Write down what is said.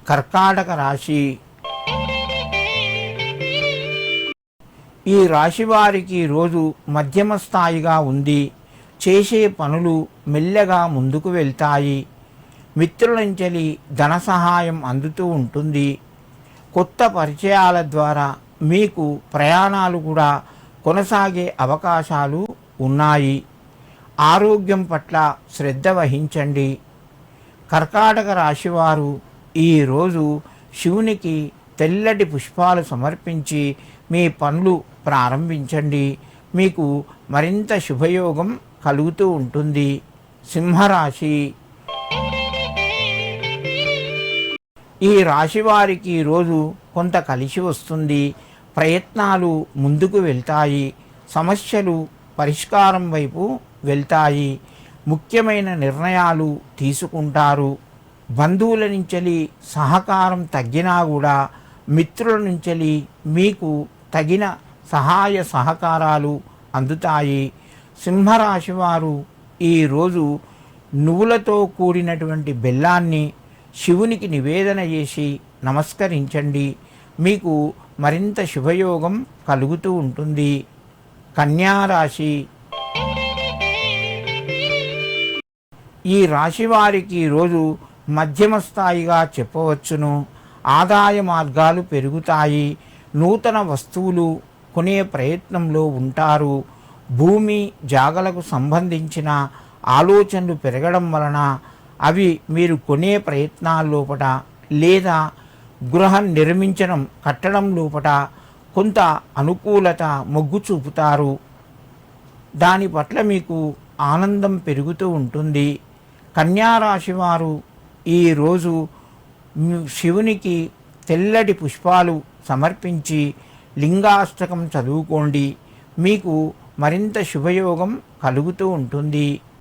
కర్కాటక రాశి. ఈ రాశి వారికి రోజు మధ్యమ స్థాయిగా ఉంది. చేసే పనులు మెల్లగా ముందుకు వెళ్తాయి. మిత్రుల నుంచి ధన సహాయం అందుతూ ఉంటుంది. కొత్త పరిచయాల ద్వారా మీకు ప్రయాణాలు కూడా కొనసాగే అవకాశాలు ఉన్నాయి. ఆరోగ్యం పట్ల శ్రద్ధ వహించండి. కర్కాటక రాశివారు ఈరోజు శివునికి తెల్లటి పుష్పాలు సమర్పించి మీ పనులు ప్రారంభించండి. మీకు మరింత శుభయోగం కలుగుతూ ఉంటుంది. సింహరాశి. ఈ రాశి వారికి రోజు కొంత కలిసి వస్తుంది. ప్రయత్నాలు ముందుకు వెళ్తాయి. సమస్యలు పరిష్కారం వైపు వెళ్తాయి. ముఖ్యమైన నిర్ణయాలు తీసుకుంటారు. బంధువుల నుంచి సహకారం తగ్గినా కూడా మిత్రుల నుంచి మీకు తగిన సహాయ సహకారాలు అందుతాయి. సింహరాశి వారు ఈరోజు నువ్వులతో కూడినటువంటి బెల్లాన్ని శివునికి నివేదన చేసి నమస్కరించండి. మీకు మరింత శుభయోగం కలుగుతూ ఉంటుంది. కన్యారాశి. ఈ రాశి వారికి రోజు మధ్యమ స్థాయిగా చెప్పవచ్చును. ఆదాయ మార్గాలు పెరుగుతాయి. నూతన వస్తువులు కొనే ప్రయత్నంలో ఉంటారు. భూమి జాగలకు సంబంధించిన ఆలోచనలు పెరగడం వలన అవి మీరు కొనే ప్రయత్నాల్లోపట లేదా గృహం నిర్మించడం కట్టడం లోపట కొంత అనుకూలత మొగ్గు చూపుతారు. దాని పట్ల మీకు ఆనందం పెరుగుతూ ఉంటుంది. కన్యారాశి వారు ఈరోజు శివునికి తెల్లటి పుష్పాలు సమర్పించి లింగాష్టకం చదువుకోండి. మీకు మరింత శుభయోగం కలుగుతూ ఉంటుంది.